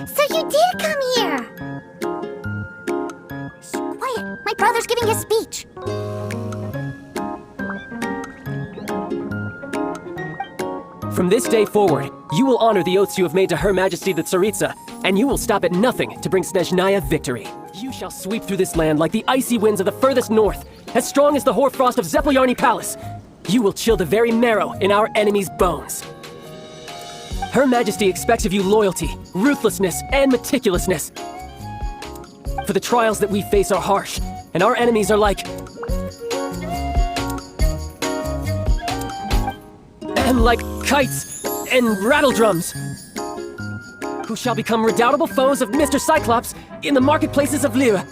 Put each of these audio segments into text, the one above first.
So you did come here! Shh, quiet! My brother's giving his speech! From this day forward, you will honor the oaths you have made to Her Majesty the Tsaritsa, and you will stop at nothing to bring Snezhnaya victory. You shall sweep through this land like the icy winds of the furthest north, as strong as the hoarfrost of Zepelyarny Palace. You will chill the very marrow in our enemies' bones. Her Majesty expects of you loyalty, ruthlessness, and meticulousness. For the trials that we face are harsh, and our enemies are like kites and rattledrums, who shall become redoubtable foes of Mr. Cyclops in the marketplaces of Liyue.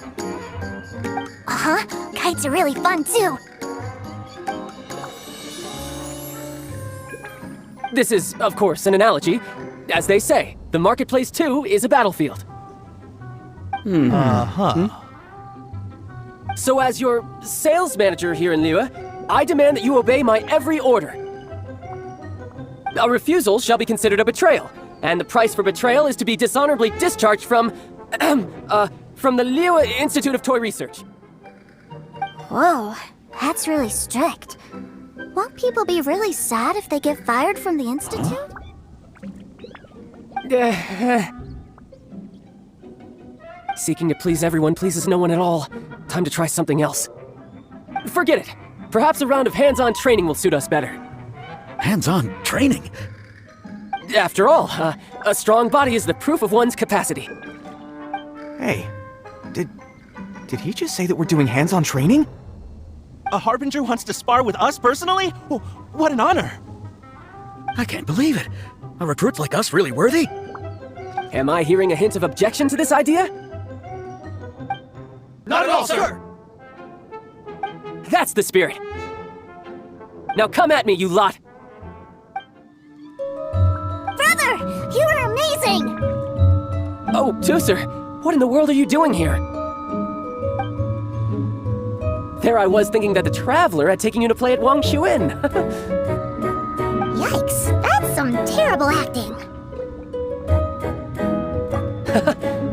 Uh-huh, kites are really fun too. This is, of course, an analogy. As they say, the marketplace too is a battlefield. So as your sales manager here in Liyue, I demand that you obey my every order. A refusal shall be considered a betrayal, and the price for betrayal is to be dishonorably discharged from the Liyue Institute of Toy Research. Whoa, that's really strict. Won't people be really sad if they get fired from the Institute? Seeking to please everyone pleases no one at all. Time to try something else. Forget it. Perhaps a round of hands-on training will suit us better. Hands-on training? After all, a strong body is the proof of one's capacity. Hey, did he just say that we're doing hands-on training? A Harbinger wants to spar with us personally? Oh, what an honor! I can't believe it. Are recruits like us really worthy? Am I hearing a hint of objection to this idea? Not at all, sir! That's the spirit. Now come at me, you lot! Brother, you are amazing! Oh, Tooser, what in the world are you doing here? There I was thinking that the Traveler had taken you to play at Wangshuin. Yikes, that's some terrible acting.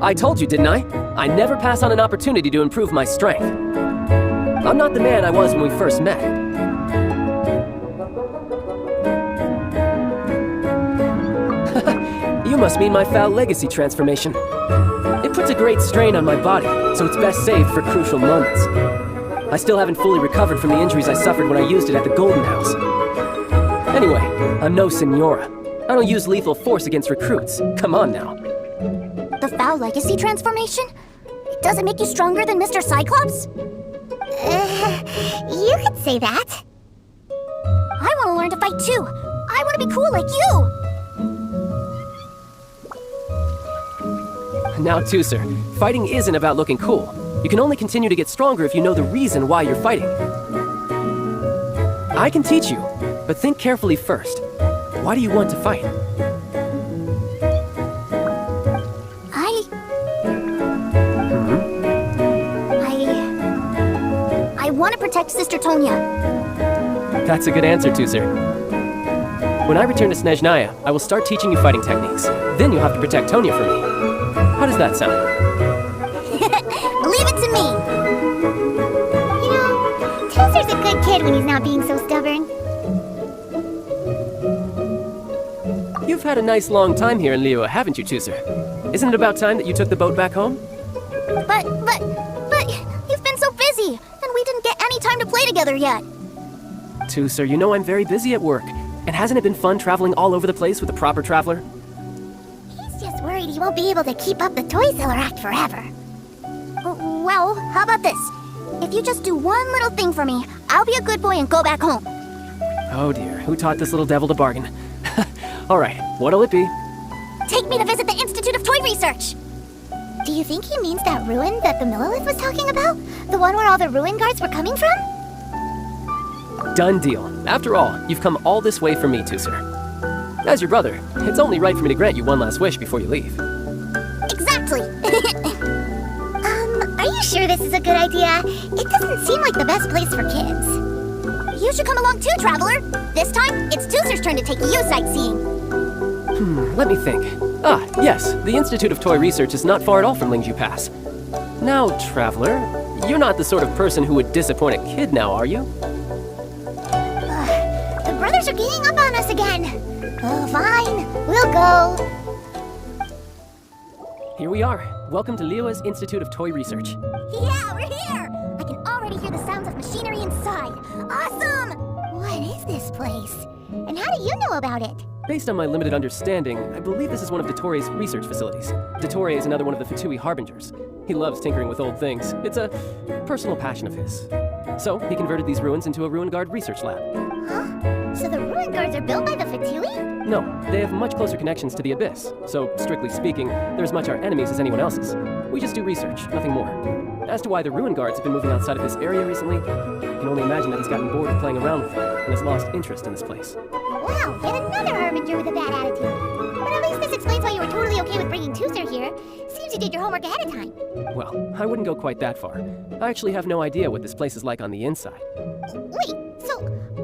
I told you, didn't I? I never pass on an opportunity to improve my strength. I'm not the man I was when we first met. You must mean my foul legacy transformation. It puts a great strain on my body, so it's best saved for crucial moments. I still haven't fully recovered from the injuries I suffered when I used it at the Golden House. Anyway, I'm no Signora. I don't use lethal force against recruits. Come on now. The foul legacy transformation? Does it make you stronger than Mr. Cyclops? You could say that. I want to learn to fight too. I want to be cool like you. Now, Tooser, fighting isn't about looking cool. You can only continue to get stronger if you know the reason why you're fighting. I can teach you, but think carefully first. Why do you want to fight? I want to protect Sister Tonya. That's a good answer, Tooser. When I return to Snezhnaya, I will start teaching you fighting techniques. Then you'll have to protect Tonya for me. How does that sound? Leave it to me! You know, Tooser's a good kid when he's not being so stubborn. You've had a nice long time here in Liyue, haven't you, Tooser? Isn't it about time that you took the boat back home? But, you've been so busy, and we didn't get any time to play together yet. Tooser, you know I'm very busy at work. And hasn't it been fun traveling all over the place with a proper traveler? He's just worried he won't be able to keep up the Toy Seller Act forever. Well, how about this? If you just do one little thing for me, I'll be a good boy and go back home. Oh dear, who taught this little devil to bargain? Alright, what'll it be? Take me to visit the Institute of Toy Research! Do you think he means that ruin that the Millilith was talking about? The one where all the ruin guards were coming from? Done deal. After all, you've come all this way for me, Tooser. As your brother, it's only right for me to grant you one last wish before you leave. Exactly! Are you sure this is a good idea? It doesn't seem like the best place for kids. You should come along too, Traveler! This time, it's Tooser's turn to take you sightseeing. Let me think. Ah, yes, the Institute of Toy Research is not far at all from Lingju Pass. Now, traveler, you're not the sort of person who would disappoint a kid now, are you? The brothers are ganging up on us again. Oh, fine. We'll go. Here we are. Welcome to Liyue's Institute of Toy Research. Yeah, we're here. I can already hear the sounds of machinery inside. Awesome! What is this place? And how do you know about it? Based on my limited understanding, I believe this is one of Dottoro's research facilities. Dottore is another one of the Fatui Harbingers. He loves tinkering with old things. It's a personal passion of his. So, he converted these ruins into a Ruin Guard research lab. Huh? So the ruin guards are built by the Fatui? No, they have much closer connections to the Abyss. So, strictly speaking, they're as much our enemies as anyone else's. We just do research, nothing more. As to why the Ruin Guards have been moving outside of this area recently, I can only imagine that he's gotten bored of playing around with it and has lost interest in this place. Wow, yet another Harbinger with a bad attitude. But at least this explains why you were totally okay with bringing Tooser here. Seems you did your homework ahead of time. Well, I wouldn't go quite that far. I actually have no idea what this place is like on the inside. Wait, so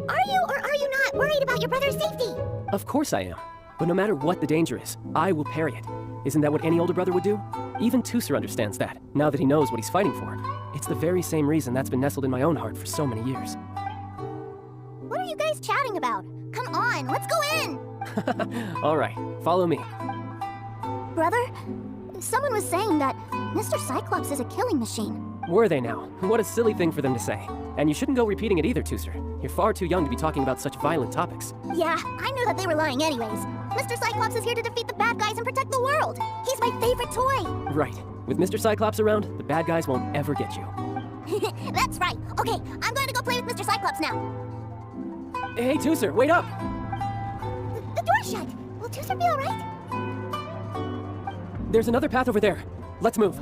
are you or are you not worried about your brother's safety? Of course I am. But no matter what the danger is, I will parry it. Isn't that what any older brother would do? Even Tooser understands that, now that he knows what he's fighting for. It's the very same reason that's been nestled in my own heart for so many years. What are you guys chatting about? Come on, let's go in! All right, follow me. Brother, someone was saying that Mr. Cyclops is a killing machine. Were they now? What a silly thing for them to say. And you shouldn't go repeating it either, Tooser. You're far too young to be talking about such violent topics. Yeah, I knew that they were lying anyways. Mr. Cyclops is here to defeat the bad guys and protect the world. He's my favorite toy. Right. With Mr. Cyclops around, the bad guys won't ever get you. That's right. Okay, I'm going to go play with Mr. Cyclops now. Hey, Tooser, wait up! The door's shut. Will Tooser be alright? There's another path over there. Let's move.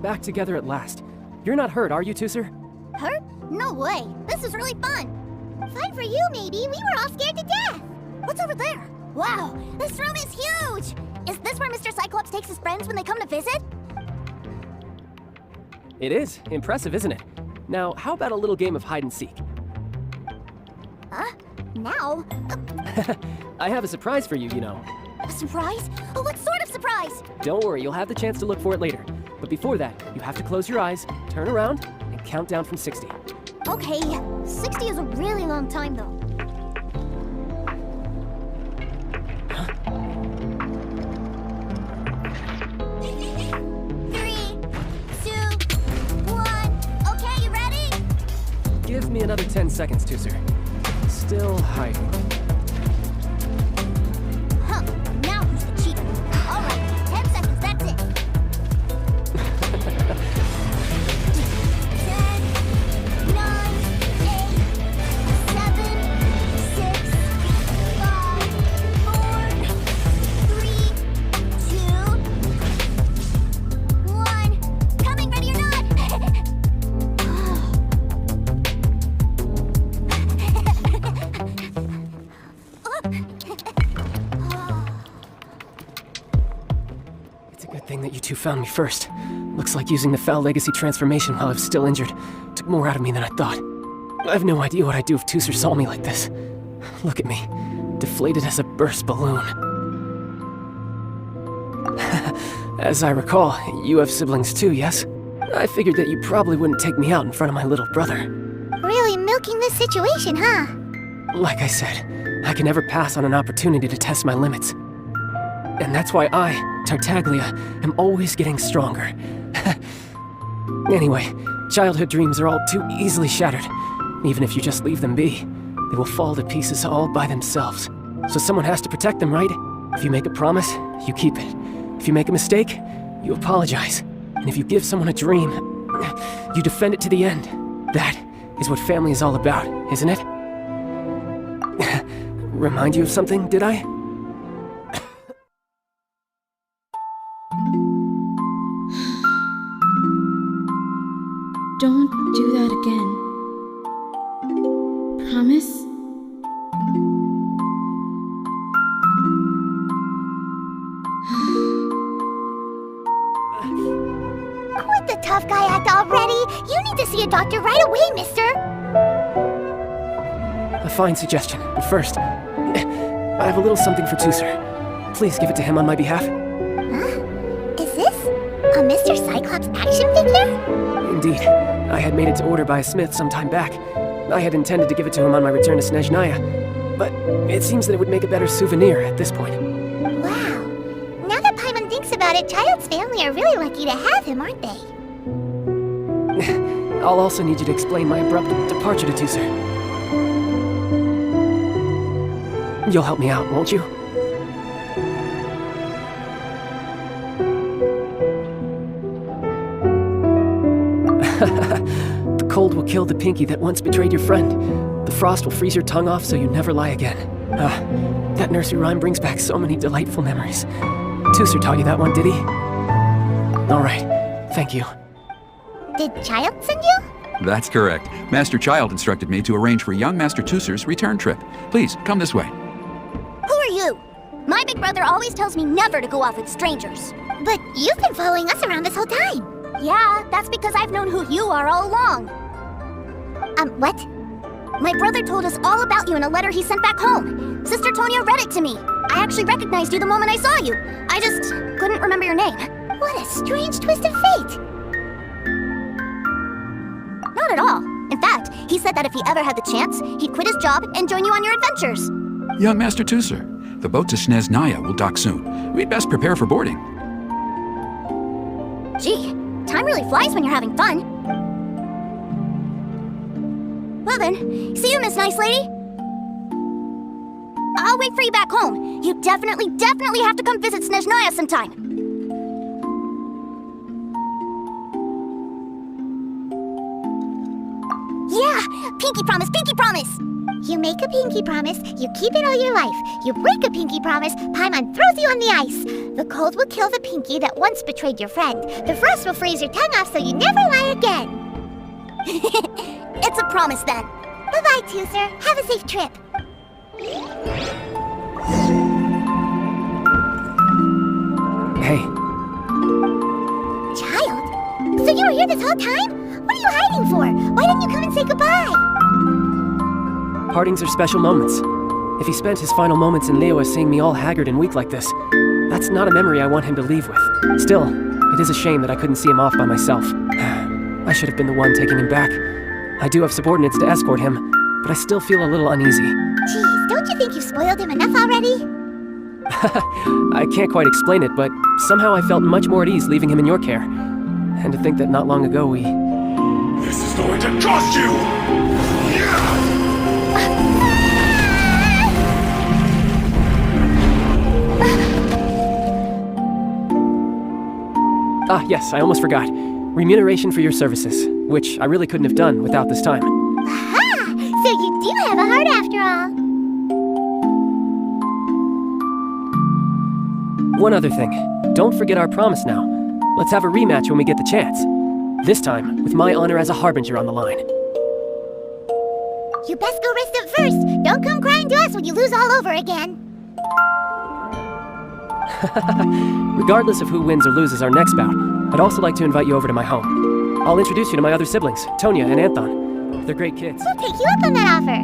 Back together at last. You're not hurt, are you, Tooser? Hurt? No way. This is really fun. Fun for you, maybe. We were all scared to death. What's over there? Wow, this room is huge. Is this where Mr. Cyclops takes his friends when they come to visit? It is. Impressive, isn't it? Now, how about a little game of hide and seek? Huh? Now? I have a surprise for you, you know. A surprise? Oh, what sort of surprise? Don't worry, you'll have the chance to look for it later. But before that, you have to close your eyes, turn around, and count down from 60. Okay, 60 is a really long time, though. Three, 2, 1. Okay, you ready? Give me another 10 seconds, Tooser. Still hiding. Huh, now who's the cheater? All right, 10 seconds, that's it. 10, 9, 8, 7, 6, 5, 4, 3, 2, 1. Coming, ready or not? It's a good thing that you two found me first. Looks like using the Foul Legacy transformation while I was still injured took more out of me than I thought. I have no idea what I'd do if Tooser saw me like this. Look at me, deflated as a burst balloon. As I recall, you have siblings too, yes? I figured that you probably wouldn't take me out in front of my little brother. Really milking this situation, huh? Like I said, I can never pass on an opportunity to test my limits. And that's why I, Tartaglia, am always getting stronger. Anyway, childhood dreams are all too easily shattered. Even if you just leave them be, they will fall to pieces all by themselves. So someone has to protect them, right? If you make a promise, you keep it. If you make a mistake, you apologize. And if you give someone a dream, you defend it to the end. That is what family is all about, isn't it? Remind you of something, did I? Don't do that again. Promise? Quit the tough guy act already. You need to see a doctor right away, mister. A fine suggestion. But first, I have a little something for Tooser. Please give it to him on my behalf. Huh? Is this a Mr. Cyclops action figure? Indeed. I had made it to order by a smith some time back. I had intended to give it to him on my return to Snezhnaya, but it seems that it would make a better souvenir at this point. Wow. Now that Paimon thinks about it, Childe's family are really lucky to have him, aren't they? I'll also need you to explain my abrupt departure to Tusser. You'll help me out, won't you? The cold will kill the pinky that once betrayed your friend. The frost will freeze your tongue off so you never lie again. That nursery rhyme brings back so many delightful memories. Tusser taught you that one, did he? All right, thank you. Did Childe send you? That's correct. Master Childe instructed me to arrange for young Master Tusser's return trip. Please, come this way. Who are you? My big brother always tells me never to go off with strangers. But you've been following us around this whole time. Yeah, that's because I've known who you are all along. What? My brother told us all about you in a letter he sent back home. Sister Tonya read it to me. I actually recognized you the moment I saw you. I just couldn't remember your name. What a strange twist of fate. Not at all. In fact, he said that if he ever had the chance, he'd quit his job and join you on your adventures. Young Master Tusser, the boat to Snezhnaya will dock soon. We'd best prepare for boarding. Gee, time really flies when you're having fun. Well then, see you, Miss Nice Lady. I'll wait for you back home. You definitely have to come visit Snezhnaya sometime. Yeah, pinky promise, pinky promise! You make a pinky promise, you keep it all your life. You break a pinky promise, Paimon throws you on the ice. The cold will kill the pinky that once betrayed your friend. The frost will freeze your tongue off so you never lie again. It's a promise then. Bye-bye, Tusser. Have a safe trip. Hey, Childe? So you were here this whole time? What are you hiding for? Why didn't you come and say goodbye? partings are special moments. If he spent his final moments in Liyue seeing me all haggard and weak like this, that's not a memory I want him to leave with. Still, it is a shame that I couldn't see him off by myself. I should have been the one taking him back. I do have subordinates to escort him, but I still feel a little uneasy. Geez, don't you think you've spoiled him enough already? I can't quite explain it, but somehow I felt much more at ease leaving him in your care. And to think that not long ago we... This is going to cost you! Ah, yes, I almost forgot. Remuneration for your services, which I really couldn't have done without this time. Aha! So you do have a heart after all. One other thing. Don't forget our promise now. Let's have a rematch when we get the chance. This time, with my honor as a harbinger on the line. You best go rest up first. Don't come crying to us when you lose all over again. Regardless of who wins or loses our next bout, I'd also like to invite you over to my home. I'll introduce you to my other siblings, Tonya and Anthon. They're great kids. We'll take you up on that offer.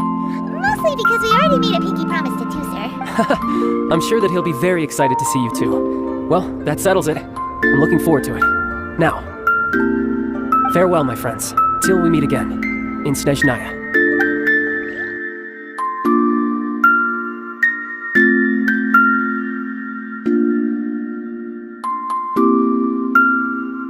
Mostly because we already made a pinky promise to Tusser. I'm sure that he'll be very excited to see you too. Well, that settles it. I'm looking forward to it. Now, farewell, my friends, till we meet again in Snezhnaya.